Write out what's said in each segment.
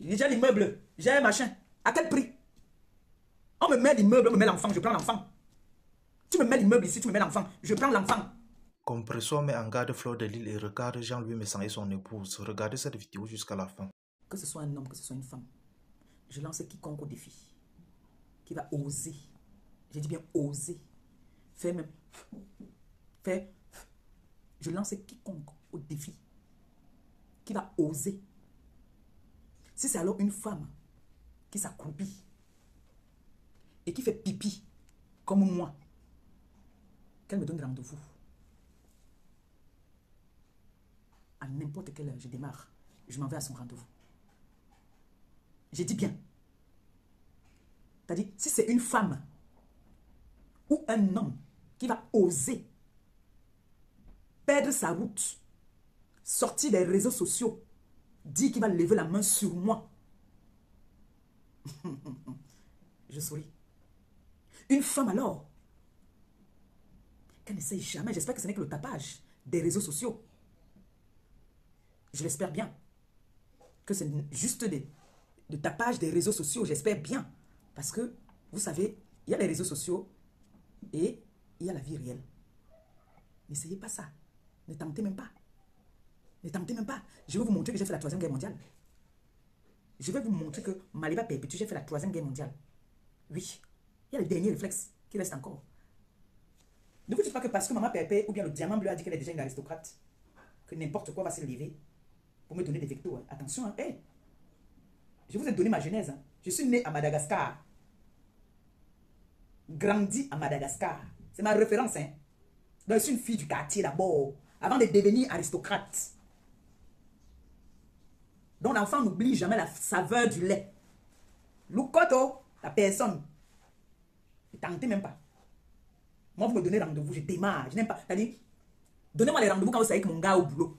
J'ai l'immeuble, j'ai un machin. À quel prix? On me met l'immeuble, on me met l'enfant, je prends l'enfant. Tu me mets l'immeuble ici, tu me mets l'enfant, je prends l'enfant. Compressor met en garde Fleur de Lys et regarde Jean-Louis Messan et son épouse. Regardez cette vidéo jusqu'à la fin. Que ce soit un homme, que ce soit une femme, je lance quiconque au défi qui va oser, j'ai dit bien oser, faire même, faire, je lance quiconque au défi qui va oser. Si c'est alors une femme qui s'accroupit et qui fait pipi comme moi, qu'elle me donne rendez-vous. À n'importe quelle heure, je démarre. Je m'en vais à son rendez-vous. J'ai dit bien. C'est-à-dire, si c'est une femme ou un homme qui va oser perdre sa route, sortir des réseaux sociaux, dire qu'il va lever la main sur moi, je souris. Une femme alors, qu'elle n'essaye jamais, j'espère que ce n'est que le tapage des réseaux sociaux. Je l'espère bien. Que c'est juste de tapage des réseaux sociaux, j'espère bien. Parce que, vous savez, il y a les réseaux sociaux et il y a la vie réelle. N'essayez pas ça. Ne tentez même pas. Ne tentez même pas. Je vais vous montrer que j'ai fait la 3e guerre mondiale. Je vais vous montrer que Maliba Perpétue, j'ai fait la 3e guerre mondiale. Oui. Il y a le dernier réflexe qui reste encore. Ne vous dites pas que parce que maman Pépé ou bien le diamant bleu a dit qu'elle est déjà une aristocrate, que n'importe quoi va se lever pour me donner des vectos. Hein. Attention, hein. Hey. Je vous ai donné ma genèse. Hein. Je suis né à Madagascar. Grandi à Madagascar. C'est ma référence. Hein. Donc, je suis une fille du quartier d'abord, avant de devenir aristocrate. Donc l'enfant n'oublie jamais la saveur du lait. Loukoto, la personne. Ne tentez même pas. Moi, vous me donnez rendez-vous, je démarre. Je n'aime pas. C'est-à-dire, donnez-moi les rendez-vous quand vous savez que mon gars est au boulot.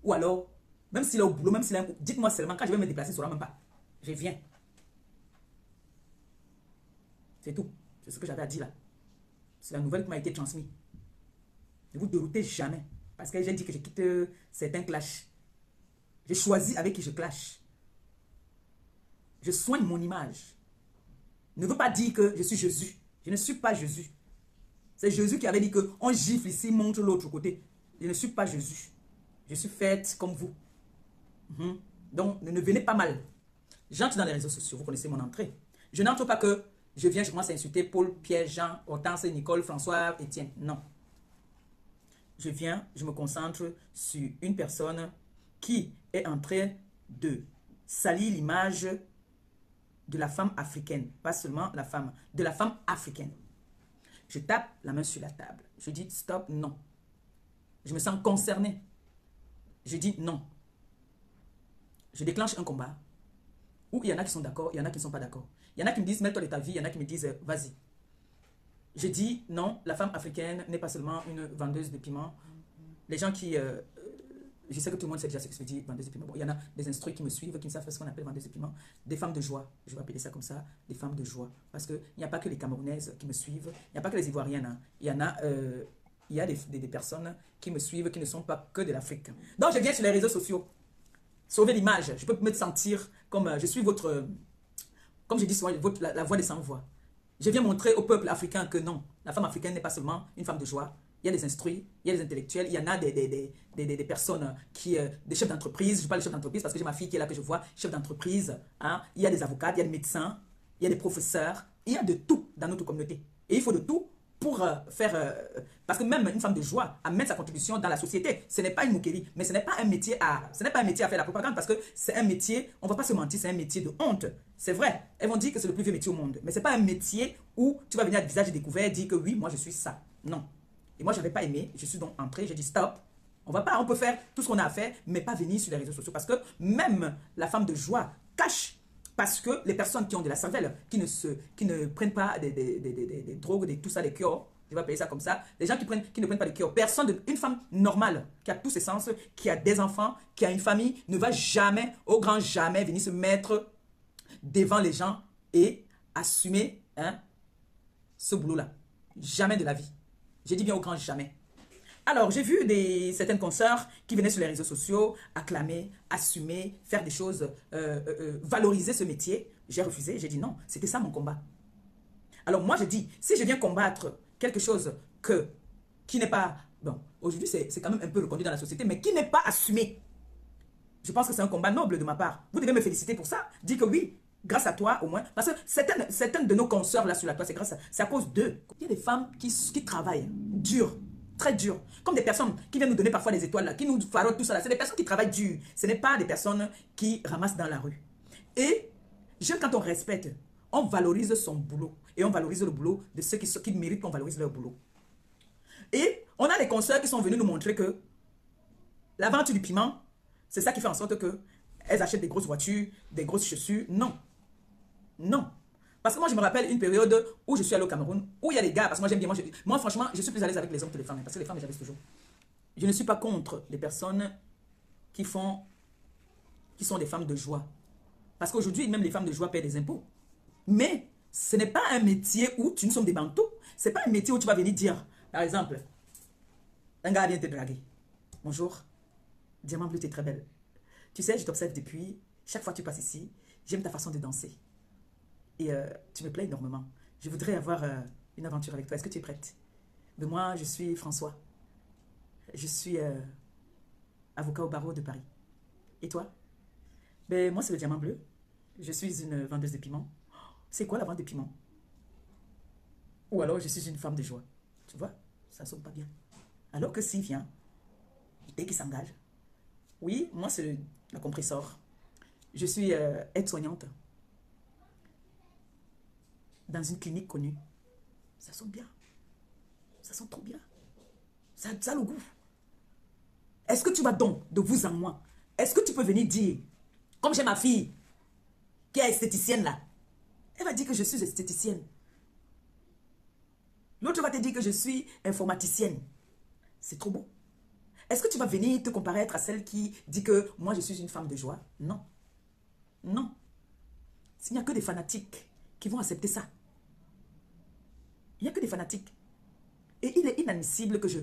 Ou alors, même s'il est au boulot, même s'il est... Dites-moi seulement, quand je vais me déplacer, il ne saura même pas. Je viens. C'est tout. C'est ce que j'avais à dire là. C'est la nouvelle qui m'a été transmise. Ne vous déroutez jamais. Parce que j'ai dit que je quitte certains clashs. J'ai choisi avec qui je clash. Je soigne mon image. Ne veut pas dire que je suis Jésus. Je ne suis pas Jésus. C'est Jésus qui avait dit qu'on gifle ici, montre l'autre côté. Je ne suis pas Jésus. Je suis faite comme vous. Donc, ne venez pas mal. J'entre dans les réseaux sociaux, vous connaissez mon entrée. Je n'entre pas que je viens, je commence à insulter Paul, Pierre, Jean, Hortense, Nicole, François, Étienne. Non. Je viens, je me concentre sur une personne qui est en train de salir l'image de la femme africaine. Pas seulement la femme, de la femme africaine. Je tape la main sur la table. Je dis stop, non. Je me sens concerné. Je dis non. Je déclenche un combat où il y en a qui sont d'accord, il y en a qui ne sont pas d'accord. Il y en a qui me disent mets-toi de ta vie, il y en a qui me disent vas-y. Je dis non, la femme africaine n'est pas seulement une vendeuse de piments. Les gens qui... je sais que tout le monde sait déjà ce que je dis, vendeuse de piments. Bon, il y en a des instruits qui me suivent, qui ne savent pas ce qu'on appelle vendeuse de piments. Des femmes de joie, je vais appeler ça comme ça, des femmes de joie. Parce qu'il n'y a pas que les Camerounaises qui me suivent, il n'y a pas que les Ivoiriennes. Hein. Il y en a... il y a des personnes qui me suivent qui ne sont pas que de l'Afrique. Donc je viens sur les réseaux sociaux. Sauver l'image. Je peux me sentir comme je suis votre... Comme je dis souvent, la voix des sans-voix. Je viens montrer au peuple africain que non, la femme africaine n'est pas seulement une femme de joie. Il y a des instruits, il y a des intellectuels, il y en a des personnes qui... des chefs d'entreprise. Je parle de chefs d'entreprise parce que j'ai ma fille qui est là que je vois. Chef d'entreprise. Hein? Il y a des avocats, il y a des médecins, il y a des professeurs. Il y a de tout dans notre communauté. Et il faut de tout pour faire... parce que même une femme de joie à mettre sa contribution dans la société, ce n'est pas une moquerie, mais ce n'est pas un métier à faire la propagande parce que c'est un métier, on ne va pas se mentir, c'est un métier de honte. C'est vrai, elles vont dire que c'est le plus vieux métier au monde, mais ce n'est pas un métier où tu vas venir à visage découvert dire que oui, moi je suis ça. Non. Et moi, je n'avais pas aimé, je suis donc entrée, j'ai dit stop. On peut faire tout ce qu'on a à faire, mais pas venir sur les réseaux sociaux parce que même la femme de joie cache. Parce que les personnes qui ont de la cervelle, qui ne prennent pas des drogues, tout ça, des cures, je vais appeler ça comme ça, les gens qui ne prennent pas de cures, une femme normale, qui a tous ses sens, qui a des enfants, qui a une famille, ne va jamais, au grand jamais, venir se mettre devant les gens et assumer ce boulot-là. Jamais de la vie. J'ai dit bien au grand jamais. Alors, j'ai vu certaines consoeurs qui venaient sur les réseaux sociaux acclamer, assumer, faire des choses, valoriser ce métier. J'ai refusé, j'ai dit non, c'était ça mon combat. Alors moi, je dis, si je viens combattre quelque chose qui n'est pas... Bon, aujourd'hui, c'est quand même un peu reconnu dans la société, mais qui n'est pas assumé. Je pense que c'est un combat noble de ma part. Vous devez me féliciter pour ça. Dire que oui, grâce à toi au moins. Parce que certaines de nos consoeurs là sur la toile, c'est à cause d'eux. Il y a des femmes qui travaillent dur, très dur. Comme des personnes qui viennent nous donner parfois des étoiles là, qui nous farautent tout ça là. C'est des personnes qui travaillent dur. Ce n'est pas des personnes qui ramassent dans la rue. Et quand on respecte, on valorise son boulot. Et on valorise le boulot de ceux qui méritent qu'on valorise leur boulot. Et on a des consoeurs qui sont venus nous montrer que la vente du piment, c'est ça qui fait en sorte qu'elles achètent des grosses voitures, des grosses chaussures. Non. Non. Parce que moi, je me rappelle une période où je suis allé au Cameroun, où il y a des gars, parce que moi, j'aime bien, moi, franchement, je suis plus à l'aise avec les hommes que les femmes, parce que les femmes, j'avais toujours. Je ne suis pas contre les personnes qui sont des femmes de joie. Parce qu'aujourd'hui, même les femmes de joie paient des impôts. Mais ce n'est pas un métier où tu nous sommes des manteaux. Ce n'est pas un métier où tu vas venir dire, par exemple, un gars vient te draguer. Bonjour, Diamant Bleu, tu es très belle. Tu sais, je t'observe depuis, chaque fois que tu passes ici, j'aime ta façon de danser. Et tu me plais énormément. Je voudrais avoir une aventure avec toi. Est-ce que tu es prête? Mais moi, je suis François. Je suis avocat au barreau de Paris. Et toi? Ben, moi, c'est le Diamant Bleu. Je suis une vendeuse de piments. C'est quoi la vente de piments? Ou alors, je suis une femme de joie. Tu vois, ça ne sonne pas bien. Alors que s'il vient, dès qu'il s'engage, oui, moi, c'est la compresseur. Je suis aide-soignante dans une clinique connue. Ça sonne bien. Ça sonne trop bien. Ça a le goût. Est-ce que tu vas donc, de vous en moi, est-ce que tu peux venir dire, comme j'ai ma fille, qui est esthéticienne là, elle va dire que je suis esthéticienne. L'autre va te dire que je suis informaticienne. C'est trop beau. Est-ce que tu vas venir te comparer à celle qui dit que moi je suis une femme de joie? Non. Non. Il n'y a que des fanatiques qui vont accepter ça. Il n'y a que des fanatiques. Et il est inadmissible que je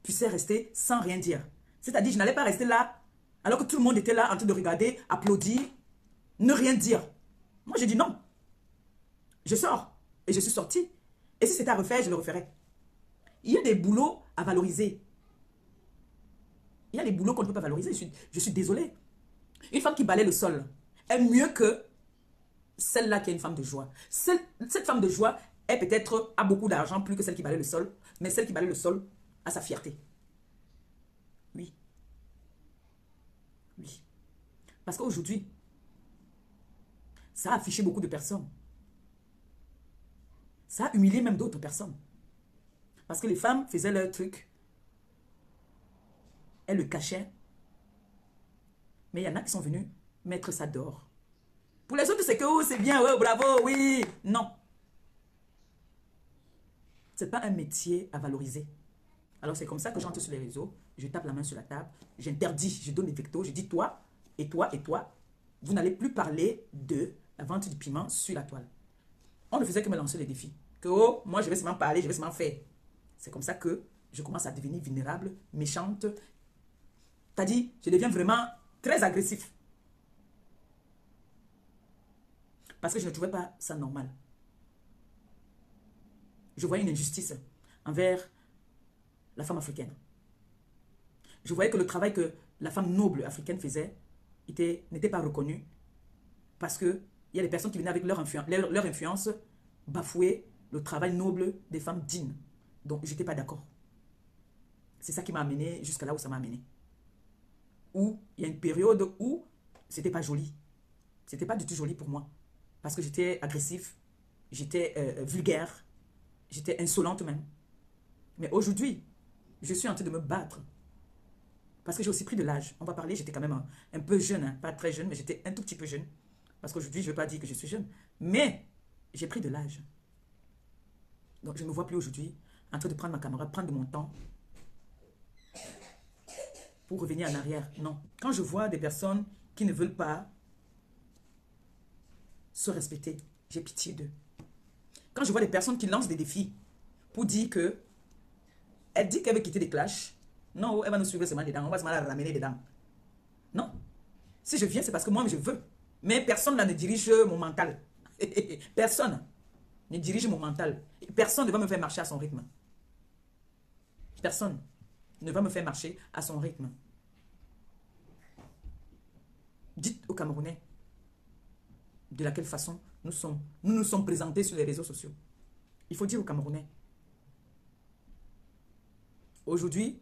puisse rester sans rien dire. C'est-à-dire, je n'allais pas rester là, alors que tout le monde était là en train de regarder, applaudir, ne rien dire. Moi, j'ai dit non. Je sors. Et je suis sortie. Et si c'était à refaire, je le referais. Il y a des boulots à valoriser. Il y a des boulots qu'on ne peut pas valoriser. Je suis désolée. Une femme qui balaie le sol est mieux que celle-là qui est une femme de joie. Cette femme de joie est peut-être a beaucoup d'argent plus que celle qui balaie le sol. Mais celle qui balaie le sol a sa fierté. Oui. Oui. Parce qu'aujourd'hui, ça a affiché beaucoup de personnes. Ça a humilié même d'autres personnes. Parce que les femmes faisaient leur truc. Elles le cachaient. Mais il y en a qui sont venus mettre ça dehors. Pour les autres, c'est que oh, c'est bien, oh, bravo, oui. Non. Ce n'est pas un métier à valoriser. Alors c'est comme ça que j'entre sur les réseaux, je tape la main sur la table, j'interdis, je donne des vectos, je dis toi, et toi, et toi, vous n'allez plus parler de la vente du piment sur la toile. On ne faisait que me lancer les défis. Que oh, moi je vais seulement parler, je vais seulement faire. C'est comme ça que je commence à devenir vulnérable, méchante. C'est-à-dire, je deviens vraiment très agressif. Parce que je ne trouvais pas ça normal. Je voyais une injustice envers la femme africaine. Je voyais que le travail que la femme noble africaine faisait n'était pas reconnu parce qu'il y a des personnes qui venaient avec leur influence bafouer le travail noble des femmes dignes. Donc, je n'étais pas d'accord. C'est ça qui m'a amené jusqu'à là où ça m'a amené. Où il y a une période où c'était pas joli. C'était pas du tout joli pour moi. Parce que j'étais agressif, j'étais vulgaire, j'étais insolente même. Mais aujourd'hui, je suis en train de me battre. Parce que j'ai aussi pris de l'âge. On va parler, j'étais quand même un peu jeune, hein, pas très jeune, mais j'étais un tout petit peu jeune. Parce qu'aujourd'hui, je ne veux pas dire que je suis jeune. Mais j'ai pris de l'âge. Donc, je ne me vois plus aujourd'hui en train de prendre ma caméra, prendre de mon temps pour revenir en arrière. Non. Quand je vois des personnes qui ne veulent pas se respecter, j'ai pitié d'eux. Quand je vois des personnes qui lancent des défis pour dire que elle dit qu'elle veut quitter des clashs, Non, elle va nous suivre seulement dedans. On va seulement la ramener dedans. Non. Si je viens, c'est parce que moi, je veux. Mais personne là ne dirige mon mental. Personne ne dirige mon mental. Personne ne va me faire marcher à son rythme. Personne ne va me faire marcher à son rythme. Dites aux Camerounais de laquelle façon nous nous sommes présentés sur les réseaux sociaux. Il faut dire aux Camerounais. Aujourd'hui,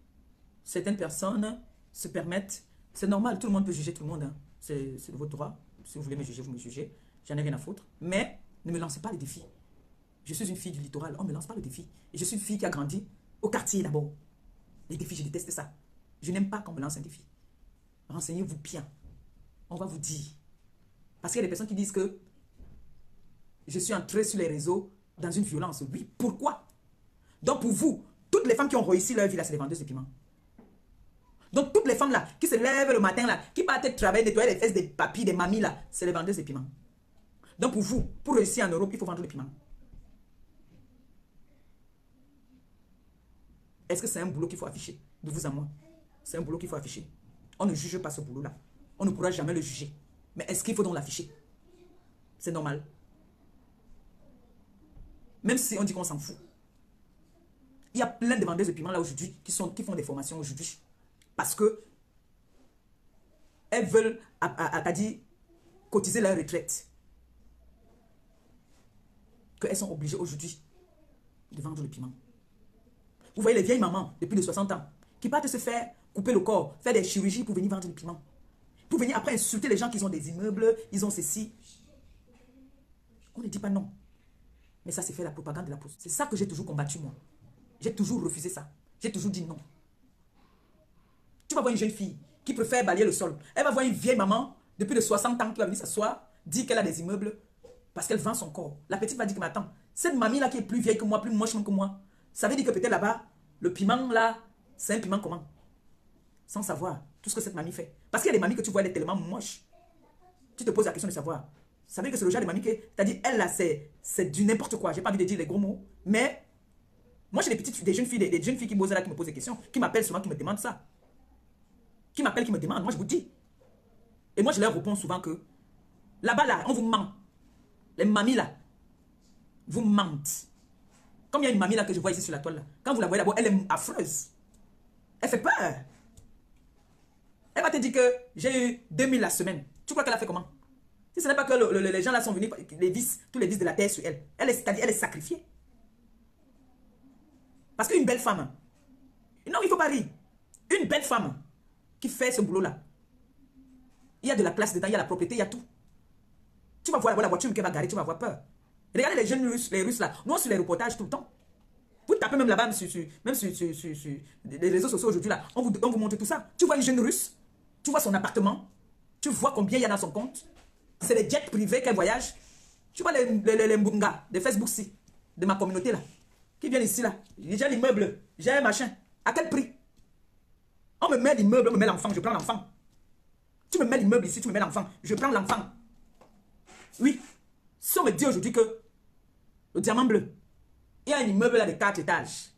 certaines personnes se permettent, c'est normal, tout le monde peut juger tout le monde. Hein. C'est de votre droit. Si vous voulez me juger, vous me jugez. J'en ai rien à foutre. Mais ne me lancez pas le défi. Je suis une fille du littoral, on ne me lance pas le défi. Et je suis une fille qui a grandi au quartier d'abord. Les défis, je déteste ça. Je n'aime pas qu'on me lance un défi. Renseignez-vous bien. On va vous dire. Parce qu'il y a des personnes qui disent que je suis entrée sur les réseaux dans une violence. Oui, pourquoi? Donc pour vous, toutes les femmes qui ont réussi leur vie, là, c'est les vendeuses de piments. Donc toutes les femmes là, qui se lèvent le matin là, qui partent travailler, nettoyer les fesses des papis, des mamies là, c'est les vendeuses de piments. Donc pour vous, pour réussir en Europe, il faut vendre le piment. Est-ce que c'est un boulot qu'il faut afficher? De vous à moi. C'est un boulot qu'il faut afficher. On ne juge pas ce boulot-là. On ne pourra jamais le juger. Mais est-ce qu'il faut donc l'afficher? C'est normal. Même si on dit qu'on s'en fout. Il y a plein de vendeuses de piments là aujourd'hui qui font des formations aujourd'hui. Parce que elles veulent, cotiser leur retraite. Qu'elles sont obligées aujourd'hui de vendre le piment. Vous voyez les vieilles mamans, depuis de 60 ans, qui partent se faire couper le corps, faire des chirurgies pour venir vendre le piment. Pour venir après insulter les gens qui ont des immeubles, ils ont ceci. On ne dit pas non. Mais ça, c'est fait la propagande de la pause. C'est ça que j'ai toujours combattu, moi. J'ai toujours refusé ça. J'ai toujours dit non. Tu vas voir une jeune fille qui préfère balayer le sol. Elle va voir une vieille maman, depuis de 60 ans, qui va venir s'asseoir, dire qu'elle a des immeubles, parce qu'elle vend son corps. La petite va dire que, mais attends, cette mamie-là qui est plus vieille que moi, plus moche que moi, ça veut dire que peut-être là-bas, le piment là, c'est un piment comment? Sans savoir tout ce que cette mamie fait. Parce qu'il y a des mamies que tu vois, elle est tellement moche. Tu te poses la question de savoir. Ça veut dire que c'est le genre de mamie qui, c'est-à-dire, elle là, c'est du n'importe quoi. J'ai pas envie de dire les gros mots, mais moi j'ai des jeunes filles qui posent là, qui me posent des questions, qui m'appellent souvent, qui me demandent ça. Qui m'appellent, qui me demandent. Moi je vous dis. Et moi je leur réponds souvent que là-bas là, on vous ment. Les mamies là, vous mentent. Comme il y a une mamie là que je vois ici sur la toile là. Quand vous la voyez d'abord, elle est affreuse. Elle fait peur. Elle va te dire que j'ai eu 2000 la semaine. Tu crois qu'elle a fait comment? Si ce n'est pas que les gens là sont venus, tous les vices de la terre sur elle. C'est-à-dire elle est sacrifiée. Parce qu'une belle femme, non, il ne faut pas rire. Une belle femme qui fait ce boulot là, il y a de la place dedans, il y a la propriété, il y a tout. Tu vas voir la voiture qu'elle va garer, tu vas avoir peur. Regardez les jeunes Russes, les Russes là, nous on sur les reportages tout le temps. Vous tapez même là-bas, même sur les réseaux sociaux aujourd'hui là, on vous montre tout ça. Tu vois une jeune Russe, tu vois son appartement, tu vois combien il y a dans son compte. C'est des jets privés qu'elle voyage. Tu vois les mbunga de Facebook-ci, de ma communauté là, qui viennent ici là. J'ai l'immeuble, j'ai un machin. À quel prix? On me met l'immeuble, on me met l'enfant, je prends l'enfant. Tu me mets l'immeuble ici, tu me mets l'enfant, je prends l'enfant. Oui. Si on me dit aujourd'hui que le diamant bleu, il y a un immeuble là de 4 étages.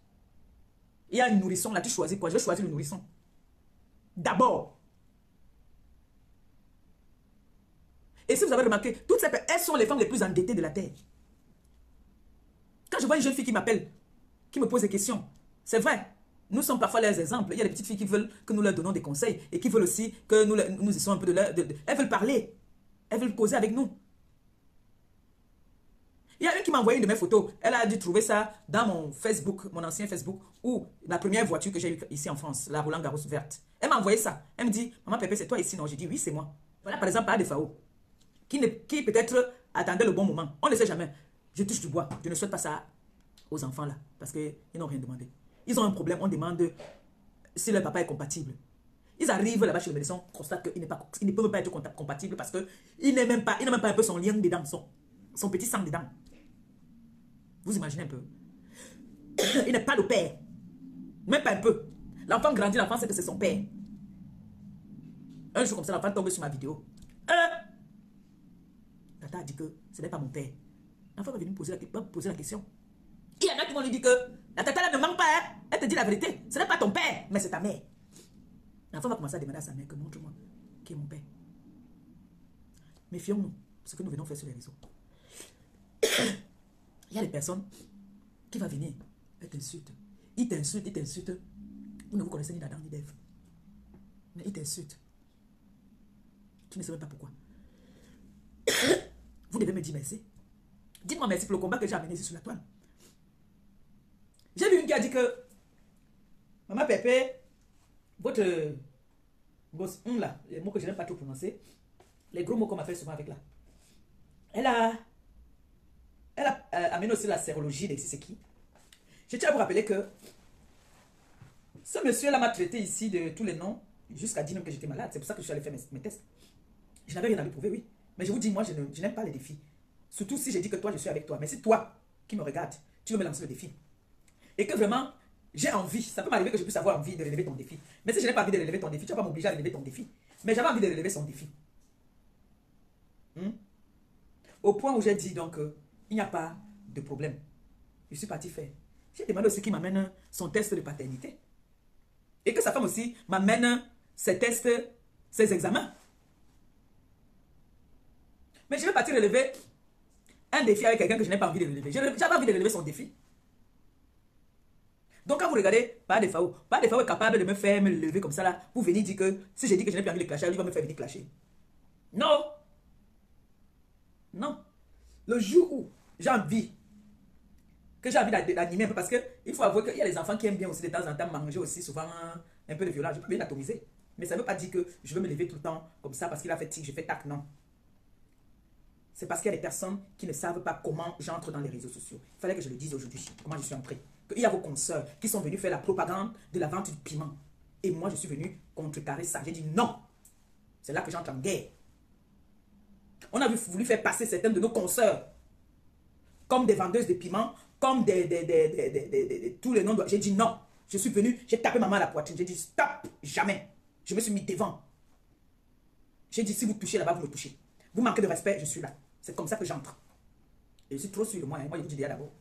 Il y a une nourrisson là, tu choisis quoi? Je vais choisir le nourrisson. D'abord. Et si vous avez remarqué, toutes ces personnes, elles sont les femmes les plus endettées de la terre. Quand je vois une jeune fille qui m'appelle, qui me pose des questions, c'est vrai, nous sommes parfois leurs exemples. Il y a des petites filles qui veulent que nous leur donnons des conseils et qui veulent aussi que nous essayons un peu de leur... elles veulent parler, elles veulent causer avec nous. Il y a une qui m'a envoyé une de mes photos. Elle a dû trouver ça dans mon Facebook, mon ancien Facebook, où la première voiture que j'ai eue ici en France, la Roland Garros verte. Elle m'a envoyé ça. Elle me dit, maman Pépé, c'est toi ici? Non, j'ai dit, oui, c'est moi. Voilà par exemple Ada Fao, qui peut-être attendait le bon moment. On ne sait jamais. Je touche du bois. Je ne souhaite pas ça aux enfants là, parce qu'ils n'ont rien demandé. Ils ont un problème, on demande si leur papa est compatible. Ils arrivent là-bas chez le médecin, constatent qu'il ne peut pas être compatible parce qu'il n'a même pas un peu son lien dedans, son petit sang dedans. Vous imaginez un peu. Il n'est pas le père. Même pas un peu. L'enfant grandit, l'enfant sait que c'est son père. Un jour comme ça, l'enfant tombe sur ma vidéo. Tata a dit que ce n'est pas mon père. L'enfant va venir me poser la question. Il y en a qui vont lui dire que La tata là ne ment pas, hein? Elle te dit la vérité. Ce n'est pas ton père, mais c'est ta mère. L'enfant va commencer à demander à sa mère que montre-moi qui est mon père. Méfions-nous de ce que nous venons faire sur les réseaux. Il y a des personnes qui vont venir, elles t'insultent. Ils t'insultent, ils t'insultent. Vous ne vous connaissez ni Adam ni d'Ève. Mais ils t'insultent. Tu ne sais même pas pourquoi. Vous devez me dire merci. Dites-moi merci pour le combat que j'ai amené ici sur la toile. J'ai vu une qui a dit que Maman Pépé, votre boss, là, les mots que je n'aime pas trop prononcer, les gros mots qu'on m'a fait souvent avec là. Elle a amené aussi la sérologie de c'est qui. Je tiens à vous rappeler que ce monsieur-là m'a traité ici de tous les noms jusqu'à dire même que j'étais malade. C'est pour ça que je suis allé faire mes tests. Je n'avais rien à lui prouver, oui. Mais je vous dis, moi, je n'aime pas les défis. Surtout si j'ai dit que toi, je suis avec toi. Mais si toi, qui me regardes, tu veux me lancer le défi. Et que vraiment, j'ai envie. Ça peut m'arriver que je puisse avoir envie de relever ton défi. Mais si je n'ai pas envie de relever ton défi, tu ne vas pas m'obliger à relever ton défi. Mais j'avais envie de relever son défi. Au point où j'ai dit donc, il n'y a pas de problème. Je suis parti faire. J'ai demandé aussi qu'il m'amène son test de paternité. Et que sa femme aussi m'amène ses tests, ses examens. Mais je vais partir relever un défi avec quelqu'un que je n'ai pas envie de relever. J'avais envie de relever son défi. Donc quand vous regardez, pas de Fao est capable de me faire me lever comme ça là, vous venez dire que si je dis que je n'ai pas envie de clasher, lui va me faire venir clasher. Non. Non. Le jour où j'ai envie d'animer un peu, parce qu'il faut avouer qu'il y a des enfants qui aiment bien aussi de temps en temps manger aussi souvent un peu de violence. Je peux bien l'atomiser. Mais ça ne veut pas dire que je veux me lever tout le temps comme ça parce qu'il a fait tic, je fais tac, non. C'est parce qu'il y a des personnes qui ne savent pas comment j'entre dans les réseaux sociaux. Il fallait que je le dise aujourd'hui, comment je suis entré. Il y a vos consoeurs qui sont venus faire la propagande de la vente du piment. Et moi, je suis venu contrecarrer ça. J'ai dit non. C'est là que j'entre en guerre. On a voulu faire passer certaines de nos consoeurs comme des vendeuses de piments, comme tous les noms. J'ai dit non. Je suis venu, j'ai tapé ma main à la poitrine. J'ai dit stop, jamais. Je me suis mis devant. J'ai dit si vous touchez là-bas, vous me touchez. Vous manquez de respect, je suis là. C'est comme ça que j'entre. Et je suis trop sûr de moi. Moi, je vous dis déjà d'abord.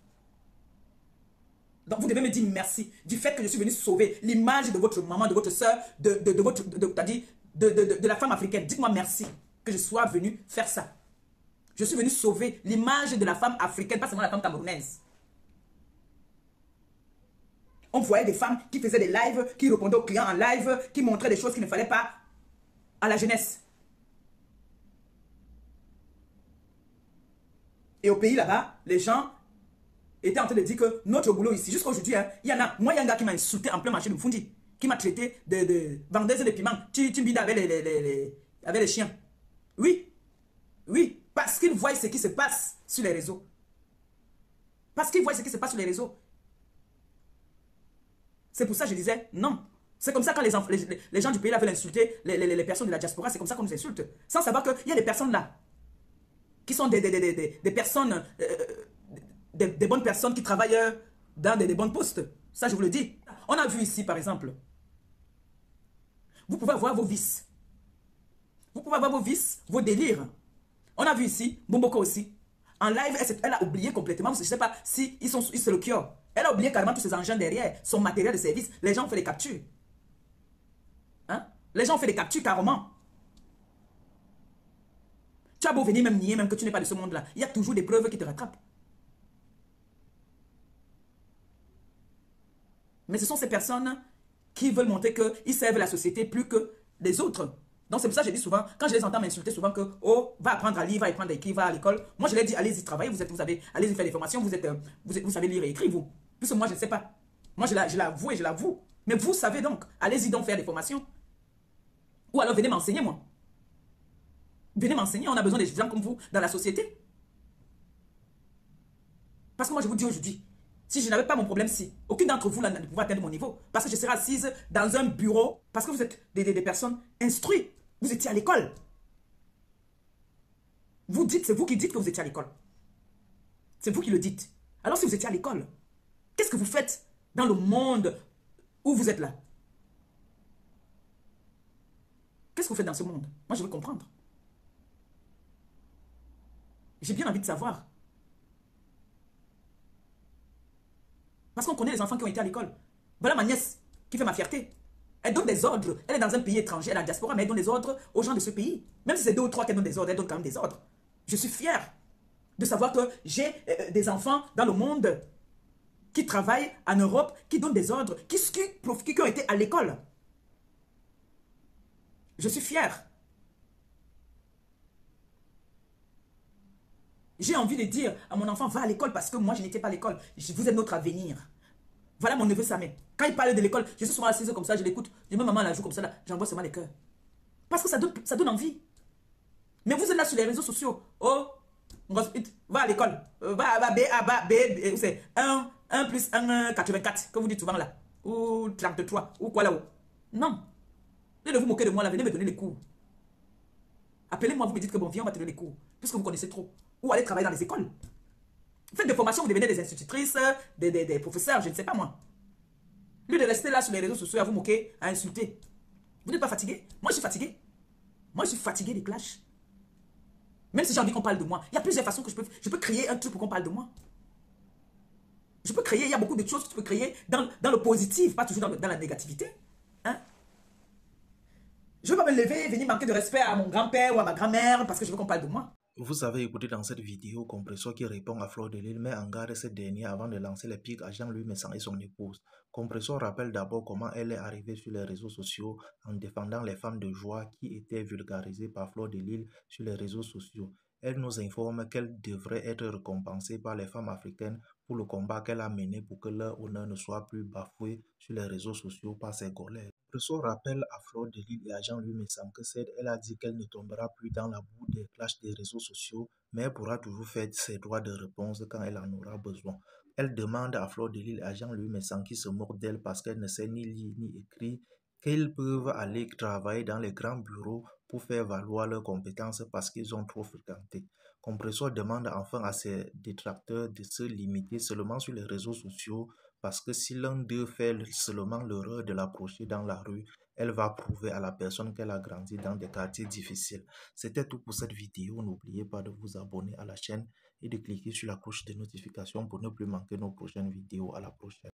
Donc, vous devez me dire merci du fait que je suis venu sauver l'image de votre maman, de votre soeur, de la femme africaine. Dites-moi merci que je sois venu faire ça. Je suis venu sauver l'image de la femme africaine, pas seulement la femme camerounaise. On voyait des femmes qui faisaient des lives, qui répondaient aux clients en live, qui montraient des choses qu'il ne fallait pas à la jeunesse. Et au pays là-bas, les gens étaient en train de dire que notre boulot ici, jusqu'à aujourd'hui, hein, il y a un gars qui m'a insulté en plein marché de Mfundi, qui m'a traité de vendeuse de piments. Tu me dis avec les chiens. Oui, oui, parce qu'ils voient ce qui se passe sur les réseaux. Parce qu'ils voient ce qui se passe sur les réseaux. C'est pour ça que je disais non. C'est comme ça quand les gens du pays là veulent insulter les personnes de la diaspora, c'est comme ça qu'on nous insulte. Sans savoir qu'il y a des personnes là qui sont des personnes, des bonnes personnes qui travaillent dans des bons postes. Ça, je vous le dis. On a vu ici, par exemple, vous pouvez avoir vos vices. Vous pouvez avoir vos vices, vos délires. On a vu ici, Bomboko aussi. En live, elle a oublié complètement, je ne sais pas si c'est le cœur. Elle a oublié carrément tous ses engins derrière, son matériel de service. Les gens ont fait des captures. Hein? Les gens ont fait des captures carrément. Tu as beau venir même nier, même que tu n'es pas de ce monde-là. Il y a toujours des preuves qui te rattrapent. Mais ce sont ces personnes qui veulent montrer qu'ils servent la société plus que les autres. Donc c'est pour ça que je dis souvent, quand je les entends m'insulter souvent que, oh, va apprendre à lire, va apprendre à écrire, va à l'école. Moi je leur dis, allez-y travailler, allez-y faire des formations, vous savez lire et écrire, vous. Puisque moi je ne sais pas. Moi je l'avoue et je l'avoue. Mais vous savez donc, allez-y donc faire des formations. Ou alors venez m'enseigner moi. Venez m'enseigner, on a besoin des gens comme vous dans la société. Parce que moi je vous dis aujourd'hui, si je n'avais pas mon problème, si aucune d'entre vous ne pouvait atteindre mon niveau, parce que je serais assise dans un bureau, parce que vous êtes des personnes instruites, vous étiez à l'école. Vous dites, c'est vous qui dites que vous étiez à l'école. C'est vous qui le dites. Alors si vous étiez à l'école, qu'est-ce que vous faites dans le monde où vous êtes là? Qu'est-ce que vous faites dans ce monde? Moi je veux comprendre. J'ai bien envie de savoir. Parce qu'on connaît les enfants qui ont été à l'école. Voilà ma nièce qui fait ma fierté. Elle donne des ordres. Elle est dans un pays étranger, elle est en diaspora, mais elle donne des ordres aux gens de ce pays. Même si c'est 2 ou 3 qui donnent des ordres, elle donne quand même des ordres. Je suis fière de savoir que j'ai des enfants dans le monde qui travaillent en Europe, qui donnent des ordres, qui ont été à l'école. Je suis fière. J'ai envie de dire à mon enfant, va à l'école parce que moi, je n'étais pas à l'école. Vous êtes notre avenir. Voilà mon neveu Samet. Quand il parle de l'école, je suis souvent assise comme ça, je l'écoute. Je mets maman à la joue comme ça, j'envoie seulement les cœurs. Parce que ça donne envie. Mais vous êtes là sur les réseaux sociaux. Oh, va à l'école. C'est 1 plus 1, 84, que vous dites souvent là. Ou 33, ou quoi là-haut. Non. Venez vous moquer de moi là, venez me donner les cours. Appelez-moi, vous me dites que bon, viens, on va te donner les cours. Puisque vous connaissez trop. Ou allez travailler dans les écoles. Faites des formations, vous devenez des institutrices, des professeurs, je ne sais pas moi. Lui de rester là sur les réseaux sociaux à vous moquer, à insulter. Vous n'êtes pas fatigué? Moi, je suis fatigué. Moi, je suis fatigué des clashs. Même si j'ai envie qu'on parle de moi, il y a plusieurs façons que je peux créer un truc pour qu'on parle de moi. Je peux créer, il y a beaucoup de choses que tu peux créer dans le positif, pas toujours dans la négativité. Hein? Je ne veux pas me lever et venir manquer de respect à mon grand-père ou à ma grand-mère parce que je veux qu'on parle de moi. Vous avez écouté dans cette vidéo Compressor qui répond à Fleur de Lille, met en garde cette dernière avant de lancer les pics à Jean-Louis Messan et son épouse. Compressor rappelle d'abord comment elle est arrivée sur les réseaux sociaux en défendant les femmes de joie qui étaient vulgarisées par Fleur de Lille sur les réseaux sociaux. Elle nous informe qu'elle devrait être récompensée par les femmes africaines pour le combat qu'elle a mené pour que leur honneur ne soit plus bafoué sur les réseaux sociaux par ses collègues. Compressor rappelle à Fleur de Lille et à Jean-Louis Messan que elle a dit qu'elle ne tombera plus dans la boue des clashs des réseaux sociaux, mais elle pourra toujours faire ses droits de réponse quand elle en aura besoin. Elle demande à Fleur de Lille et à Jean-Louis Messan qui se moquent d'elle parce qu'elle ne sait ni lire ni écrire qu'ils peuvent aller travailler dans les grands bureaux pour faire valoir leurs compétences parce qu'ils ont trop fréquenté. Compressor demande enfin à ses détracteurs de se limiter seulement sur les réseaux sociaux parce que si l'un d'eux fait seulement l'erreur de l'approcher dans la rue, elle va prouver à la personne qu'elle a grandi dans des quartiers difficiles. C'était tout pour cette vidéo. N'oubliez pas de vous abonner à la chaîne et de cliquer sur la cloche de notification pour ne plus manquer nos prochaines vidéos. À la prochaine.